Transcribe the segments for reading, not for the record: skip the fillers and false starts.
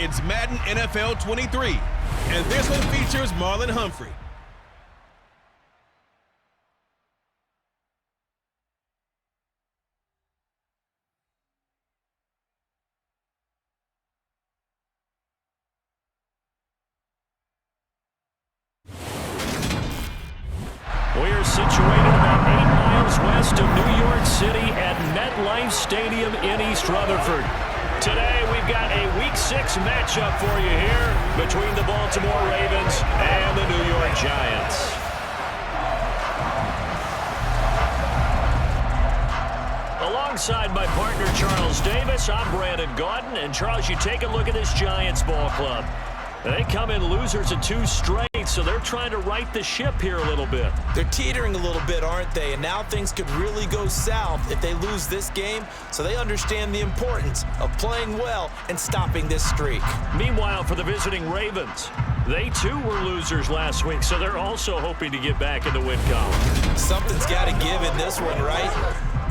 it's Madden NFL 23, and this one features Marlon Humphrey. We're situated about 8 miles west of New York City at MetLife Stadium in East Rutherford. Today, we've got a Week 6 matchup for you here between the Baltimore Ravens and the New York Giants. Alongside my partner, Charles Davis, I'm Brandon Gaudin. And, Charles, you take a look at this Giants ball club. They come in losers of 2 straight, so they're trying to right the ship here a little bit. They're teetering a little bit, aren't they? And now things could really go south if they lose this game, so they understand the importance of playing well and stopping this streak. Meanwhile, for the visiting Ravens, they too were losers last week, so they're also hoping to get back in the win column. Something's got to give in this one, right?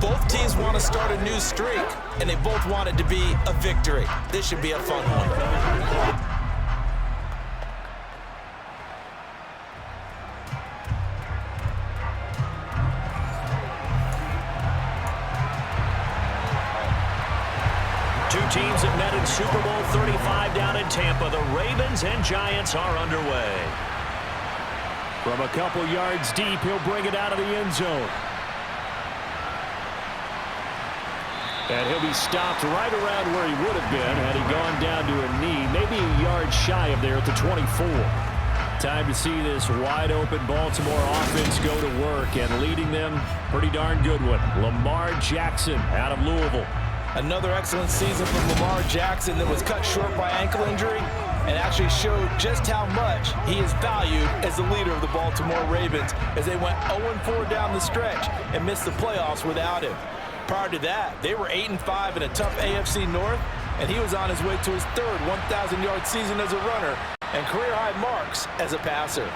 Both teams want to start a new streak, and they both want it to be a victory. This should be a fun one. Teams that met in Super Bowl 35 down in Tampa. The Ravens and Giants are underway. From a couple yards deep, he'll bring it out of the end zone. And he'll be stopped right around where he would have been had he gone down to a knee, maybe a yard shy of there at the 24. Time to see this wide-open Baltimore offense go to work, and leading them, pretty darn good one, Lamar Jackson out of Louisville. Another excellent season from Lamar Jackson that was cut short by ankle injury and actually showed just how much he is valued as the leader of the Baltimore Ravens as they went 0-4 down the stretch and missed the playoffs without him. Prior to that, they were 8-5 in a tough AFC North, and he was on his way to his third 1,000-yard season as a runner and career-high marks as a passer.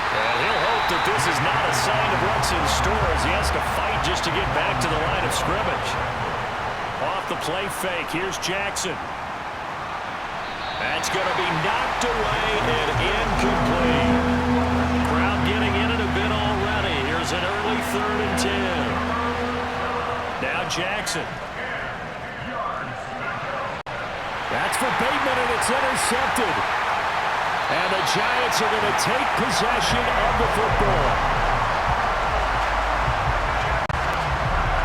And he'll hope that this is not a sign of what's in store as he has to fight just to get back to the line of scrimmage. Off the play fake, here's Jackson. That's going to be knocked away and incomplete. Crowd getting in it a bit already. Here's an early 3rd and 10. Now Jackson. That's for Bateman, and it's intercepted. And the Giants are going to take possession of the football.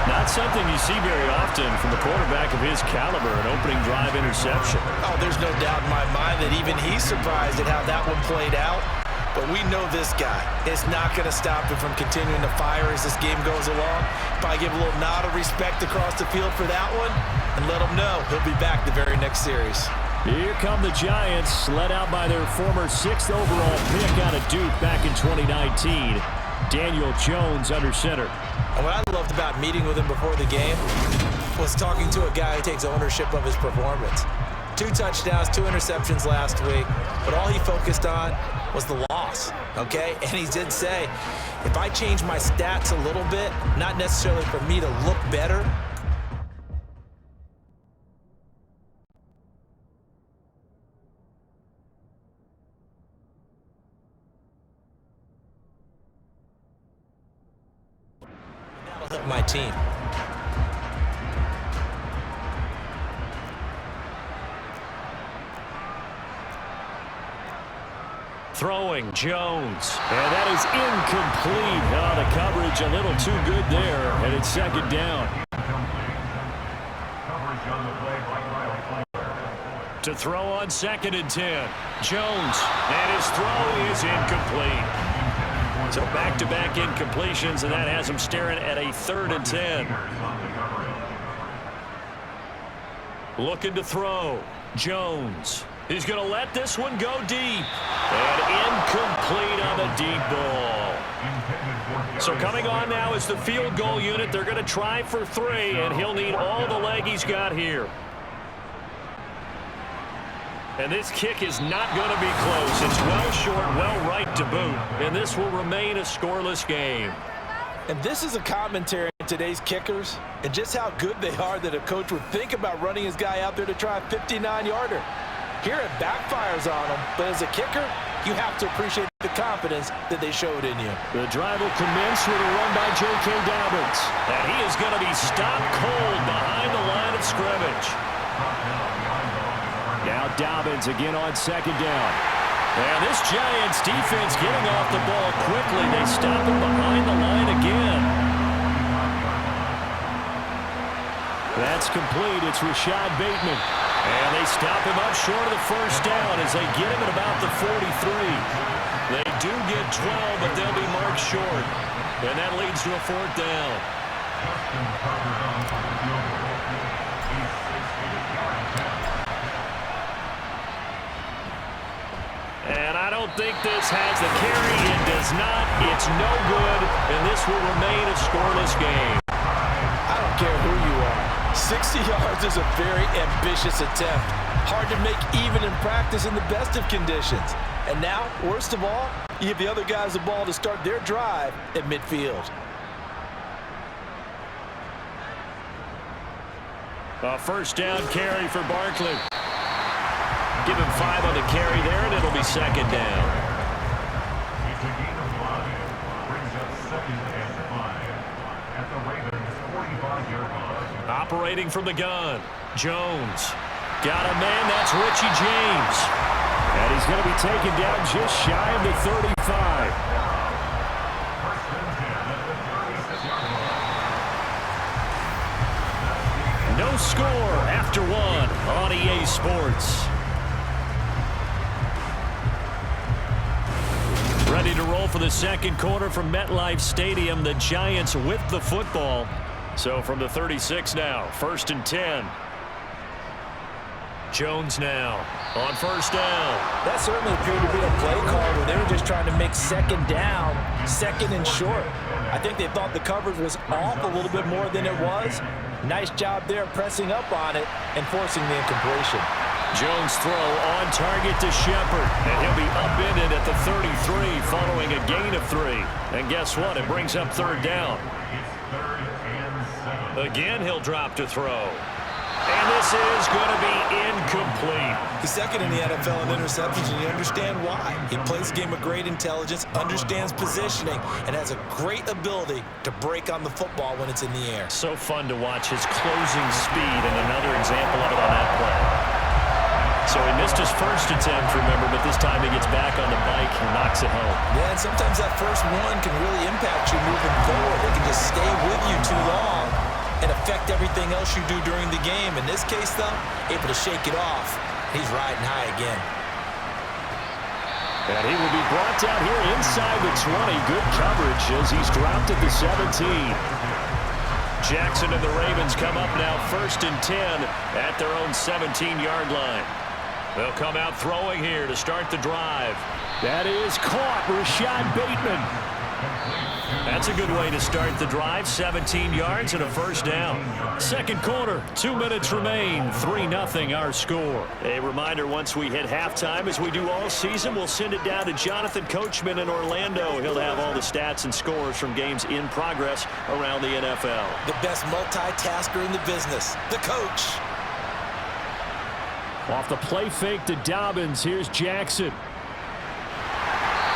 Not something you see very often from a quarterback of his caliber, an opening drive interception. Oh, there's no doubt in my mind that even he's surprised at how that one played out. But we know this guy is not going to stop him from continuing to fire as this game goes along. Probably give a little nod of respect across the field for that one and let him know he'll be back the very next series. Here come the Giants, led out by their former 6th overall pick out of Duke back in 2019. Daniel Jones under center. And what I loved about meeting with him before the game was talking to a guy who takes ownership of his performance. 2 touchdowns, 2 interceptions last week, but all he focused on was the loss, okay? And he did say, if I change my stats a little bit, not necessarily for me to look better, my team. Throwing Jones. And that is incomplete. Oh, the coverage a little too good there, and it's 2nd down. To throw on 2nd and 10. Jones. And his throw is incomplete. So back-to-back incompletions, and that has him staring at a 3rd and 10. Looking to throw. Jones. He's going to let this one go deep. And incomplete on the deep ball. So coming on now is the field goal unit. They're going to try for 3, and he'll need all the leg he's got here. And this kick is not going to be close. It's well short, well right to boot. And this will remain a scoreless game. And this is a commentary today's kickers and just how good they are that a coach would think about running his guy out there to try a 59-yarder. Here it backfires on him, but as a kicker, you have to appreciate the confidence that they showed in you. The drive will commence with a run by J.K. Dobbins. And he is going to be stopped cold behind the line of scrimmage. Now Dobbins again on second down. And this Giants defense getting off the ball quickly. They stop him behind the line again. That's complete. It's Rashad Bateman. And they stop him up short of the first down as they get him at about the 43. They do get 12, but they'll be marked short. And that leads to a fourth down. And I don't think this has the carry. It does not. It's no good. And this will remain a scoreless game. I don't care who you are. 60 yards is a very ambitious attempt. Hard to make even in practice in the best of conditions. And now, worst of all, you give the other guys the ball to start their drive at midfield. A first down carry for Barkley. Give him 5 on the carry there, and it'll be second down. Operating from the gun, Jones. Got a man, that's Richie James. And he's going to be taken down just shy of the 35. No score after one on EA Sports. Ready to roll for the second quarter from MetLife Stadium. The Giants with the football. So from the 36 now, 1st and 10. Jones now on first down. That certainly appeared to be a play call where they were just trying to make second down, second and short. I think they thought the coverage was off a little bit more than it was. Nice job there pressing up on it and forcing the incompletion. Jones throw on target to Shepard, and he'll be upended at the 33 following a gain of 3. And guess what? It brings up third down. Again, he'll drop to throw. And this is going to be incomplete. He's second in the NFL in interceptions, and you understand why. He plays a game of great intelligence, understands positioning, and has a great ability to break on the football when it's in the air. So fun to watch his closing speed, and another example of it on that play. So he missed his first attempt, remember, but this time he gets back on the bike and knocks it home. Yeah, and sometimes that first one can really impact you moving forward. They can just stay with you too long and affect everything else you do during the game. In this case, though, able to shake it off. He's riding high again. And he will be brought down here inside the 20. Good coverage as he's dropped at the 17. Jackson and the Ravens come up now 1st and 10 at their own 17-yard line. They'll come out throwing here to start the drive. That is caught. Rashad Bateman. That's a good way to start the drive. 17 yards and a first down. Second quarter, 2 minutes remain. 3-0 our score. A reminder, once we hit halftime, as we do all season, we'll send it down to Jonathan Coachman in Orlando. He'll have all the stats and scores from games in progress around the NFL. The best multitasker in the business, the coach. Off the play fake to Dobbins, here's Jackson.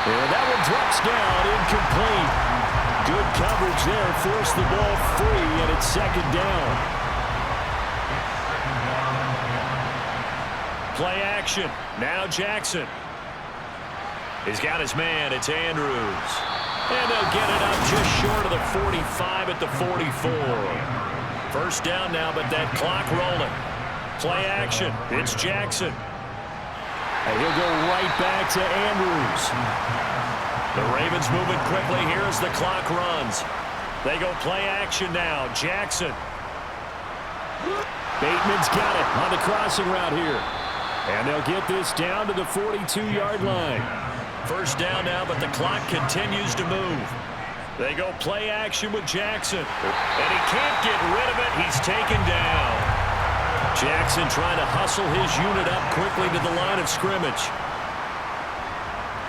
And that one drops down, incomplete. Good coverage there, forced the ball free, and it's second down. Play action, now Jackson. He's got his man, it's Andrews. And they'll get it up just short of the 45 at the 44. First down now, but that clock rolling. Play action. It's Jackson. And he'll go right back to Andrews. The Ravens moving quickly here as the clock runs. They go play action now. Jackson. Bateman's got it on the crossing route here. And they'll get this down to the 42-yard line. First down now, but the clock continues to move. They go play action with Jackson. And he can't get rid of it. He's taken down. Jackson trying to hustle his unit up quickly to the line of scrimmage.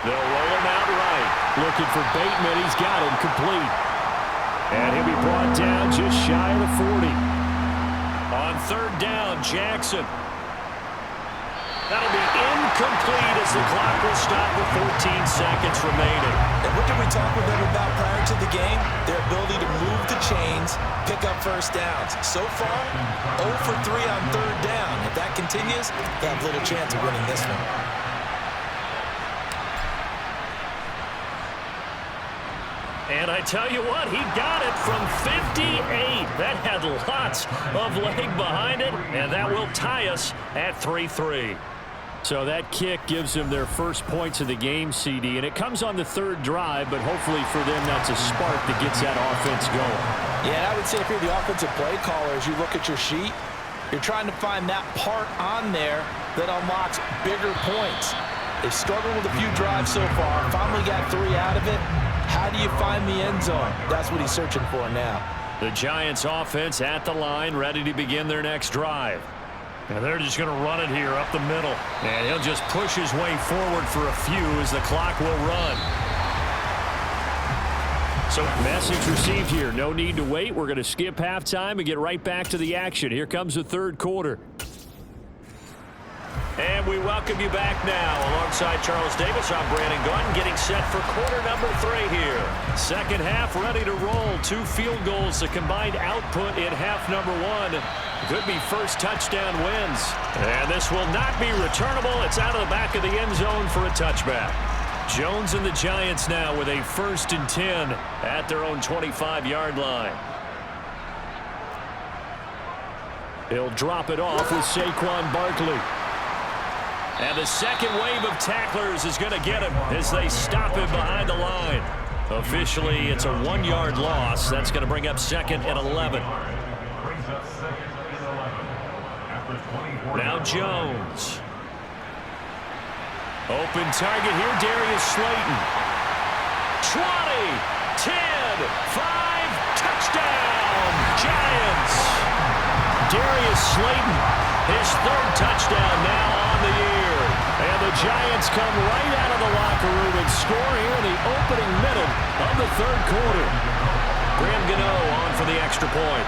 They'll roll him out right. Looking for Bateman. He's got him complete. And he'll be brought down just shy of the 40. On third down, Jackson. That'll be incomplete as the clock will stop with 14 seconds remaining. And what did we talk with them about prior to the game? Their ability to move the chains, pick up first downs. So far, 0 for 3 on third down. If that continues, they have little chance of winning this one. And I tell you what, he got it from 58. That had lots of leg behind it, and that will tie us at 3-3. So that kick gives them their first points of the game, CD, and it comes on the third drive, but hopefully for them that's a spark that gets that offense going. Yeah, and I would say if you're the offensive play caller, as you look at your sheet, you're trying to find that part on there that unlocks bigger points. They've struggled with a few drives so far, finally got 3 out of it. How do you find the end zone? That's what he's searching for now. The Giants offense at the line, ready to begin their next drive. And they're just going to run it here up the middle. And he'll just push his way forward for a few as the clock will run. So message received here. No need to wait. We're going to skip halftime and get right back to the action. Here comes the third quarter. And we welcome you back now. Alongside Charles Davis, I'm Brandon Gaudin, getting set for quarter number 3 here. Second half ready to roll. 2 field goals, the combined output in half number 1. Could be first touchdown wins. And this will not be returnable. It's out of the back of the end zone for a touchback. Jones and the Giants now with a 1st and 10 at their own 25-yard line. He'll drop it off with Saquon Barkley. And the second wave of tacklers is going to get him as they stop him behind the line. Officially, it's a 1-yard loss. That's going to bring up 2nd and 11. Now Jones. Open target here, Darius Slayton. 20, 10, 5, touchdown, Giants. Darius Slayton, his 3rd touchdown now on the year. And the Giants come right out of the locker room and score here in the opening minute of the 3rd quarter. Graham Gano on for the extra point.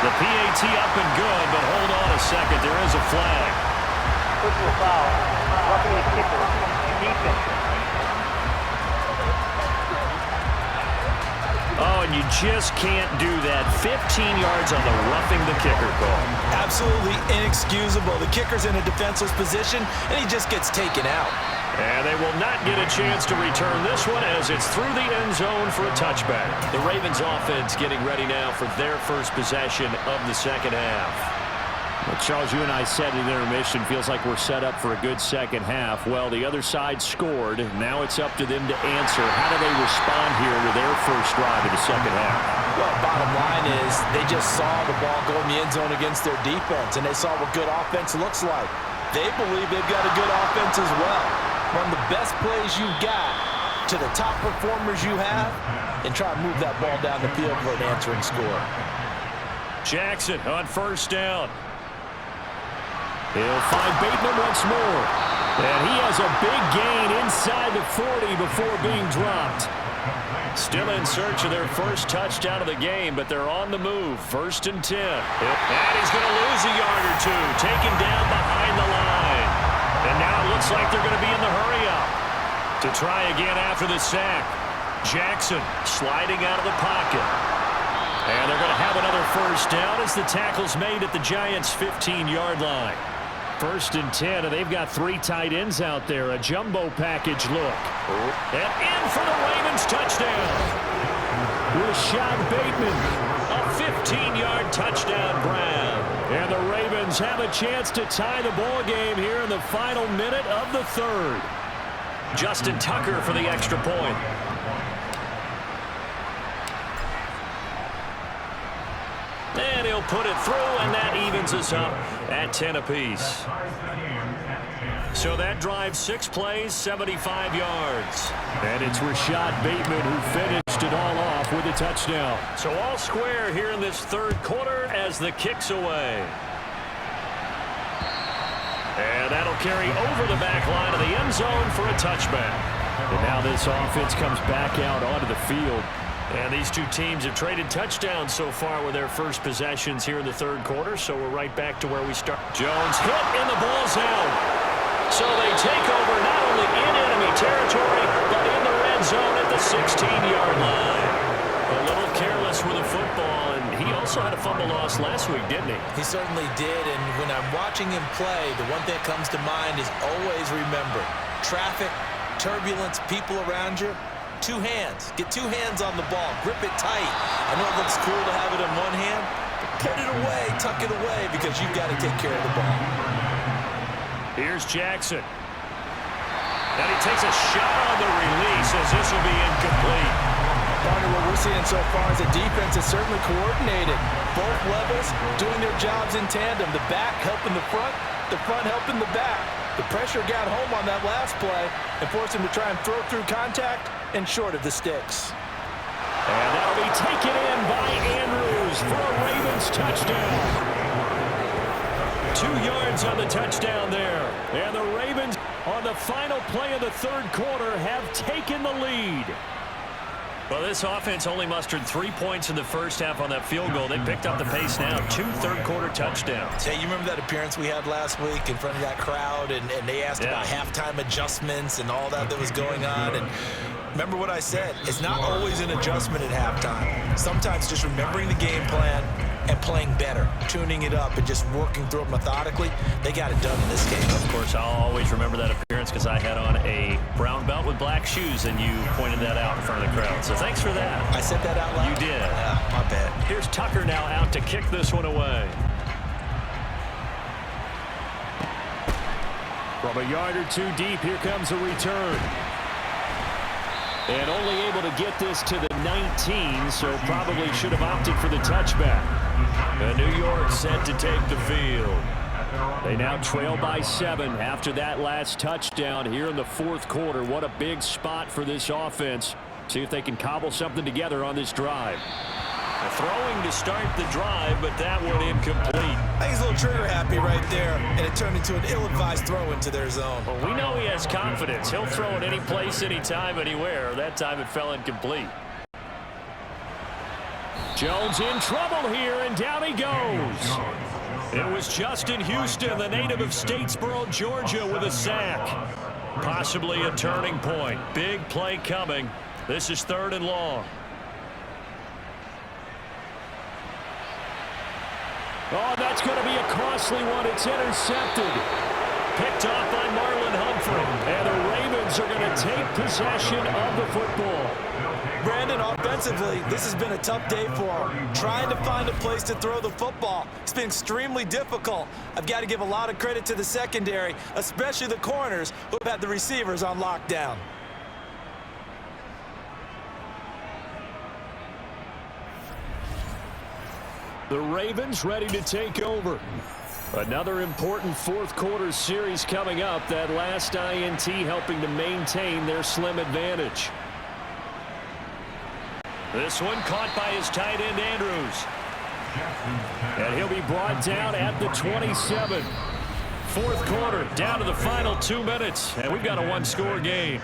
The PAT up and good, but hold on a second. There is a flag. Personal foul. Roughing the kicker. Defense. Oh, and you just can't do that. 15 yards on the roughing the kicker call. Absolutely inexcusable. The kicker's in a defenseless position, and he just gets taken out. And they will not get a chance to return this one as it's through the end zone for a touchback. The Ravens offense getting ready now for their first possession of the second half. Well, Charles, you and I said in intermission, feels like we're set up for a good second half. Well, the other side scored. Now it's up to them to answer. How do they respond here with their first drive of the second half? Well, bottom line is they just saw the ball go in the end zone against their defense, and they saw what good offense looks like. They believe they've got a good offense as well. Run the best plays you've got to the top performers you have and try to move that ball down the field for an answering score. Jackson on first down. He'll find Bateman once more. And he has a big gain inside the 40 before being dropped. Still in search of their first touchdown of the game, but they're on the move. 1st and 10. And he's going to lose a yard or 2. Taken down behind the line. And now it looks like they're going to be in the hurry-up to try again after the sack. Jackson sliding out of the pocket. And they're going to have another first down as the tackle's made at the Giants' 15-yard line. 1st and 10, and they've got 3 tight ends out there. A jumbo package look. And in for the Ravens touchdown. Rashad Bateman, a 15-yard touchdown grab. And the Ravens have a chance to tie the ball game here in the final minute of the 3rd. Justin Tucker for the extra point. And he'll put it through, and that evens us up at 10 apiece. So that drives 6 plays, 75 yards. And it's Rashad Bateman who finished it all off with a touchdown. So all square here in this 3rd quarter as the kick's away. And that'll carry over the back line of the end zone for a touchback. And now this offense comes back out onto the field. And these two teams have traded touchdowns so far with their first possessions here in the third quarter, so we're right back to where we start. Jones hit, and the ball's out. So they take over not only in enemy territory, but in the red zone at the 16-yard line. A little careless with the football, and he also had a fumble loss last week, didn't he? He certainly did, and when I'm watching him play, the one thing that comes to mind is always remember, traffic, turbulence, people around you, two hands. Get two hands on the ball. Grip it tight. I know it looks cool to have it in one hand, but put it away, tuck it away, because you've got to take care of the ball. Here's Jackson. And he takes a shot on the release as this will be incomplete. Partner, what we're seeing so far is the defense is certainly coordinated. Both levels doing their jobs in tandem. The back helping the front helping the back. The pressure got home on that last play and forced him to try and throw through contact and short of the sticks. And that'll be taken in by Andrews for a Ravens touchdown. 2 yards on the touchdown there. And the Ravens, on the final play of the third quarter, have taken the lead. Well, this offense only mustered 3 points in the first half on that field goal. They picked up the pace now. 2 third-quarter touchdowns. Hey, you remember that appearance we had last week in front of that crowd, and they asked about halftime adjustments and all that was going on, and remember what I said. It's not always an adjustment at halftime. Sometimes just remembering the game plan and playing better, tuning it up and just working through it methodically. They got it done in this game. Of course, I'll always remember that appearance because I had on a brown belt with black shoes, and you pointed that out in front of the crowd. So thanks for that. I said that out loud? You did. Yeah, my bad. Here's Tucker now out to kick this one away. From a yard or two deep, here comes a return. And only able to get this to the 19, so probably should have opted for the touchback. And New York set to take the field. They now trail by 7 after that last touchdown here in the fourth quarter. What a big spot for this offense. See if they can cobble something together on this drive. Throwing to start the drive, but that one incomplete. I think he's a little trigger happy right there, and it turned into an ill-advised throw into their zone. Well, we know he has confidence. He'll throw it any place, anytime, anywhere. That time it fell incomplete. Jones in trouble here, and down he goes. It was Justin Houston, the native of Statesboro, Georgia, with a sack. Possibly a turning point. Big play coming. This is 3rd and long. Oh, that's going to be a costly one. It's intercepted. Picked off by Marlon Humphrey. And the Ravens are going to take possession of the football. Brandon, offensively, this has been a tough day for him. Trying to find a place to throw the football. It's been extremely difficult. I've got to give a lot of credit to the secondary, especially the corners who have had the receivers on lockdown. The Ravens ready to take over. Another important fourth quarter series coming up. That last INT helping to maintain their slim advantage. This one caught by his tight end, Andrews. And he'll be brought down at the 27. Fourth quarter, down to the final 2 minutes. And we've got a one-score game.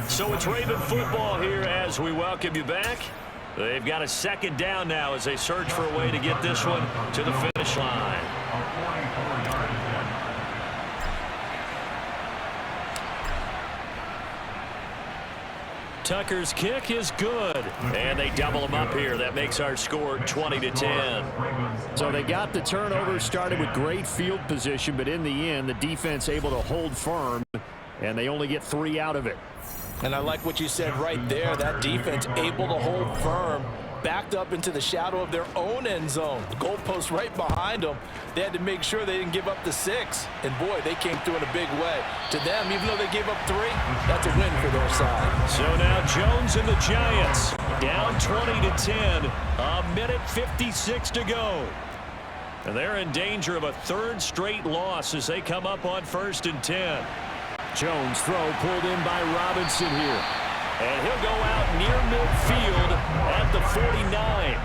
So it's Raven football here as we welcome you back. They've got a second down now as they search for a way to get this one to the finish line. Tucker's kick is good, and they double him up here. That makes our score 20-10. So they got the turnover, started with great field position, but in the end, the defense able to hold firm, and they only get 3 out of it. And I like what you said right there. That defense able to hold firm, backed up into the shadow of their own end zone. The goalpost right behind them. They had to make sure they didn't give up the 6. And, boy, they came through in a big way. To them, even though they gave up 3, that's a win for their side. So now Jones and the Giants down 20-10. A minute 56 to go. And they're in danger of a 3rd straight loss as they come up on 1st and 10. Jones throw pulled in by Robinson here. And he'll go out near midfield at the 49.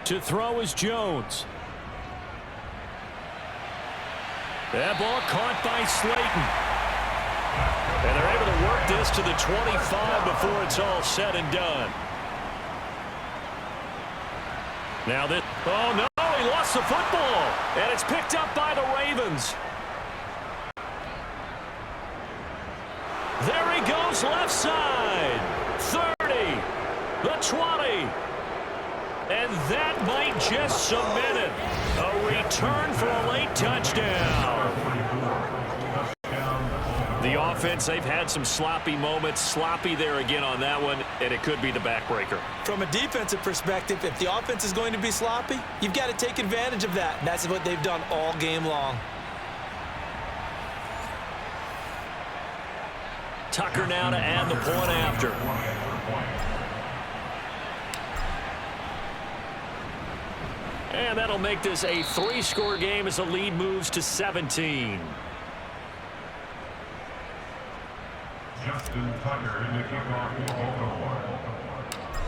To throw is Jones. That ball caught by Slayton. And they're able to work this to the 25 before it's all said and done. Now that, oh no, he lost the football. And it's picked up by the Ravens. There he goes left side. 30, the 20. And that might just cement it. A return for a late touchdown. The offense, they've had some sloppy moments. Sloppy there again on that one, and it could be the backbreaker. From a defensive perspective, if the offense is going to be sloppy, you've got to take advantage of that. And that's what they've done all game long. Tucker now to add the point after. And that'll make this a 3-score game as the lead moves to 17. Justin Tucker in the kickoff.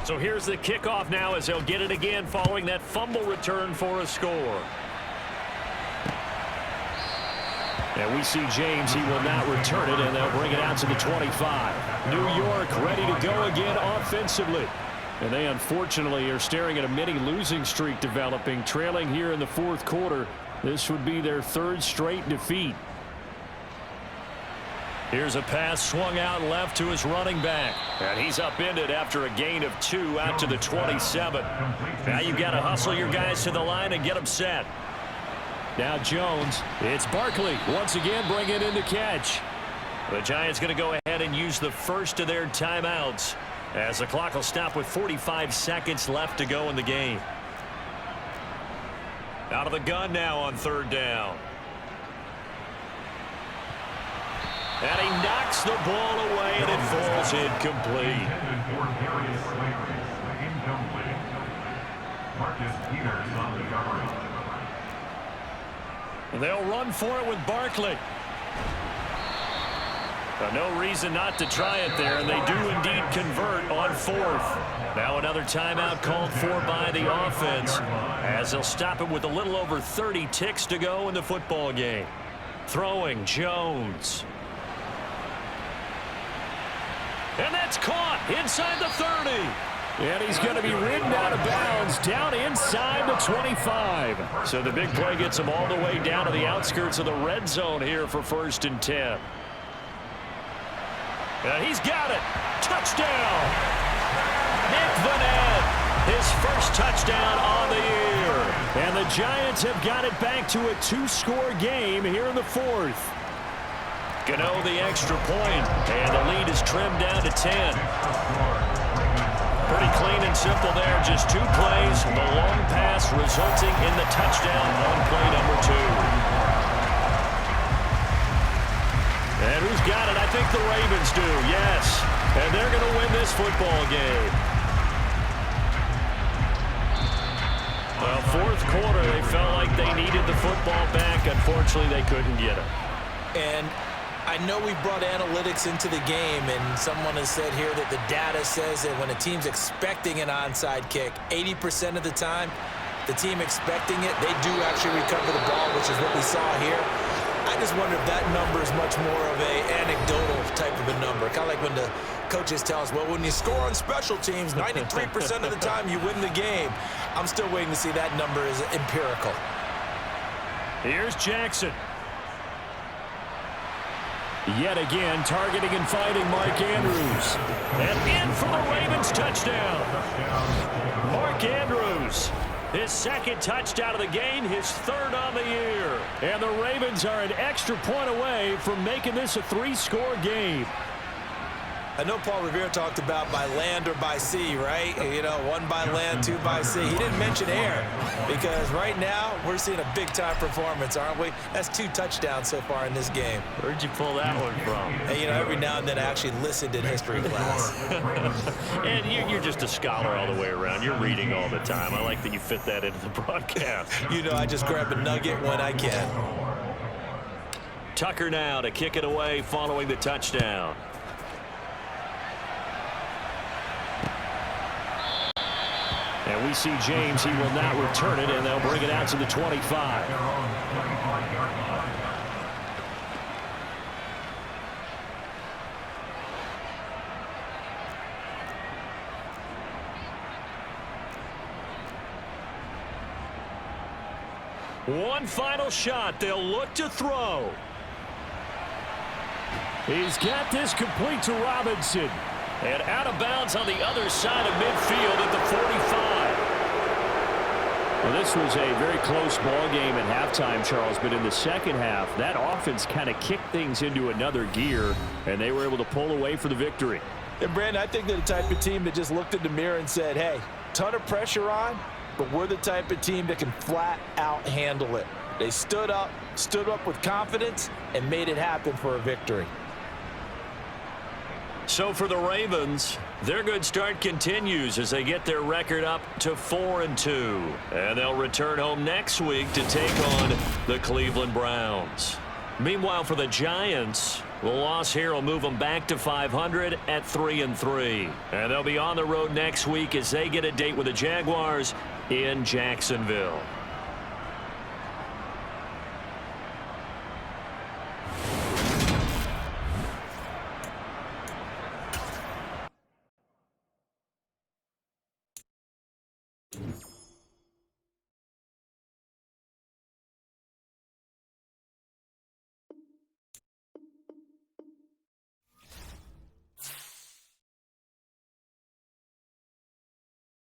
So here's the kickoff now as they'll get it again following that fumble return for a score. And we see James, he will not return it, and they'll bring it out to the 25. New York ready to go again offensively. And they unfortunately are staring at a mini losing streak developing, trailing here in the fourth quarter. This would be their 3rd straight defeat. Here's a pass swung out left to his running back. And he's upended after a gain of 2 out to the 27. Now you've got to hustle your guys to the line and get them set. Now Jones. It's Barkley once again bringing in the catch. The Giants going to go ahead and use the first of their timeouts as the clock will stop with 45 seconds left to go in the game. Out of the gun now on 3rd down. And he knocks the ball away, and it falls incomplete. They'll run for it with Barkley. No reason not to try it there, and they do indeed convert on 4th. Now another timeout called for by the offense as they'll stop it with a little over 30 ticks to go in the football game. Throwing Jones. And that's caught inside the 30. And he's going to be ridden out of bounds down inside the 25. So the big play gets him all the way down to the outskirts of the red zone here for 1st and 10. And he's got it. Touchdown. Nick Vannett, his first touchdown on the year. And the Giants have got it back to a 2-score game here in the 4th. Gano the extra point, and the lead is trimmed down to 10. Pretty clean and simple there. Just 2 plays. The long pass resulting in the touchdown on play number 2. And who's got it? I think the Ravens do, yes. And they're going to win this football game. Well, 4th quarter, they felt like they needed the football back. Unfortunately, they couldn't get it. And I know we brought analytics into the game, and someone has said here that the data says that when a team's expecting an onside kick, 80% of the time, the team expecting it, they do actually recover the ball, which is what we saw here. I just wonder if that number is much more of a anecdotal type of a number. Kind of like when the coaches tell us, well, when you score on special teams, 93% of the time you win the game. I'm still waiting to see that number is empirical. Here's Jackson. Yet again, targeting and fighting Mark Andrews. And in for the Ravens touchdown. Mark Andrews. His 2nd touchdown of the game, his 3rd on the year. And the Ravens are an extra point away from making this a 3-score game. I know Paul Revere talked about by land or by sea, right? You know, 1 by land, 2 by sea. He didn't mention air because right now we're seeing a big-time performance, aren't we? That's 2 touchdowns so far in this game. Where'd you pull that one from? And, you know, every now and then I actually listened in history class. And you're just a scholar all the way around. You're reading all the time. I like that you fit that into the broadcast. You know, I just grab a nugget when I can. Tucker now to kick it away following the touchdown. And And we see James. He will not return it, and they'll bring it out to the 25. Their own 25-yard line. One final shot. They'll look to throw. He's got this complete to Robinson. And out of bounds on the other side of midfield at the 45. Well, this was a very close ball game at halftime, Charles, but in the second half, that offense kind of kicked things into another gear, and they were able to pull away for the victory. And, Brandon, I think they're the type of team that just looked in the mirror and said, hey, ton of pressure on, but we're the type of team that can flat out handle it. They stood up with confidence, and made it happen for a victory. So for the Ravens, their good start continues as they get their record up to 4-2. And they'll return home next week to take on the Cleveland Browns. Meanwhile, for the Giants, the loss here will move them back to 500 at 3-3. And they'll be on the road next week as they get a date with the Jaguars in Jacksonville.